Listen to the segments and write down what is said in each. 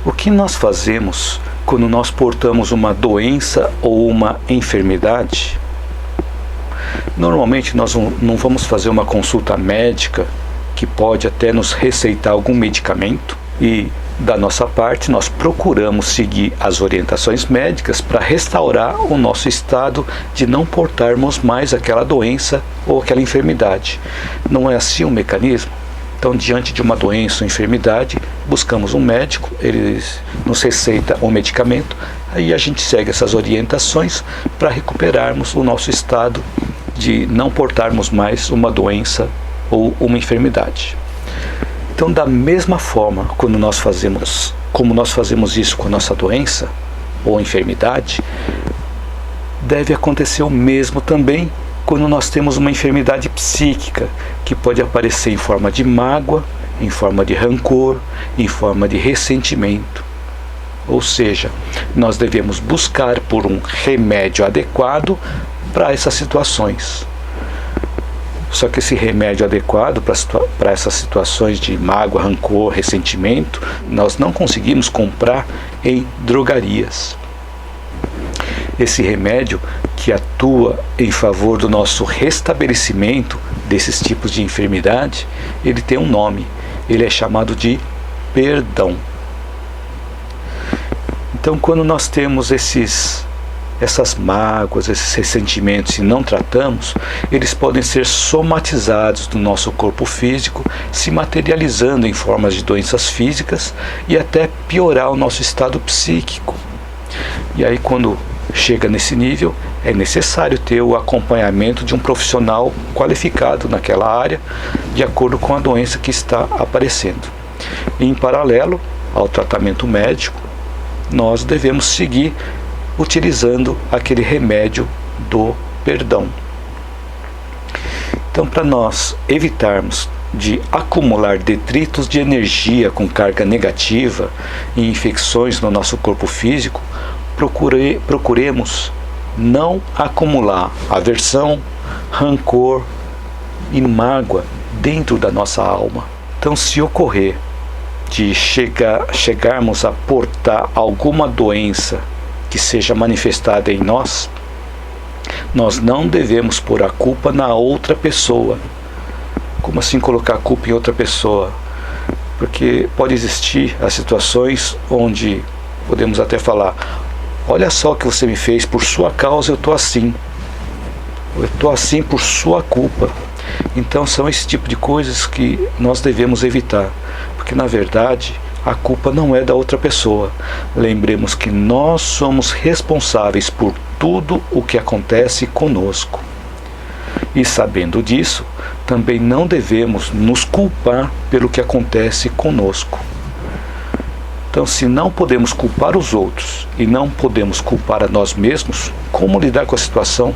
O que nós fazemos quando nós portamos uma doença ou uma enfermidade? Normalmente nós não vamos fazer uma consulta médica que pode até nos receitar algum medicamento e, da nossa parte, nós procuramos seguir as orientações médicas para restaurar o nosso estado de não portarmos mais aquela doença ou aquela enfermidade. Não é assim o mecanismo? Então, diante de uma doença ou enfermidade, buscamos um médico, ele nos receita um medicamento, aí a gente segue essas orientações para recuperarmos o nosso estado de não portarmos mais uma doença ou uma enfermidade. Então, da mesma forma, como nós fazemos isso com a nossa doença ou enfermidade, deve acontecer o mesmo também quando nós temos uma enfermidade psíquica, que pode aparecer em forma de mágoa, em forma de rancor, em forma de ressentimento. Ou seja, nós devemos buscar por um remédio adequado para essas situações. Só que esse remédio adequado para essas situações de mágoa, rancor, ressentimento, nós não conseguimos comprar em drogarias. Esse remédio que atua em favor do nosso restabelecimento desses tipos de enfermidade, ele tem um nome, ele é chamado de perdão. Então, quando nós temos essas mágoas, esses ressentimentos e não tratamos, eles podem ser somatizados no nosso corpo físico, se materializando em formas de doenças físicas e até piorar o nosso estado psíquico. E aí, quando chega nesse nível, é necessário ter o acompanhamento de um profissional qualificado naquela área, de acordo com a doença que está aparecendo. E, em paralelo ao tratamento médico, nós devemos seguir utilizando aquele remédio do perdão. Então, para nós evitarmos de acumular detritos de energia com carga negativa e infecções no nosso corpo físico, procuremos não acumular aversão, rancor e mágoa dentro da nossa alma. Então, se ocorrer de chegarmos a portar alguma doença que seja manifestada em nós, nós não devemos pôr a culpa na outra pessoa. Como assim colocar a culpa em outra pessoa? Porque pode existir as situações onde podemos até falar: olha só o que você me fez, por sua causa eu estou assim. Eu estou assim por sua culpa. Então são esse tipo de coisas que nós devemos evitar, porque na verdade a culpa não é da outra pessoa. Lembremos que nós somos responsáveis por tudo o que acontece conosco. E sabendo disso, também não devemos nos culpar pelo que acontece conosco. Então, se não podemos culpar os outros e não podemos culpar a nós mesmos, como lidar com a situação?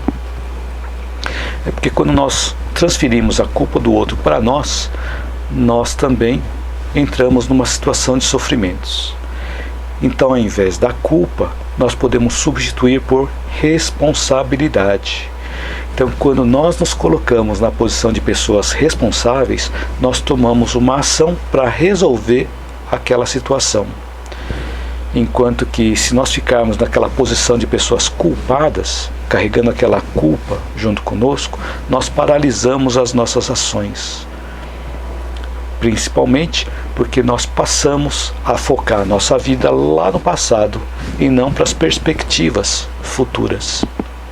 É porque quando nós transferimos a culpa do outro para nós, nós também entramos numa situação de sofrimentos. Então, ao invés da culpa, nós podemos substituir por responsabilidade. Então, quando nós nos colocamos na posição de pessoas responsáveis, nós tomamos uma ação para resolver aquela situação. Enquanto que, se nós ficarmos naquela posição de pessoas culpadas, carregando aquela culpa junto conosco, nós paralisamos as nossas ações. Principalmente porque nós passamos a focar nossa vida lá no passado e não para as perspectivas futuras.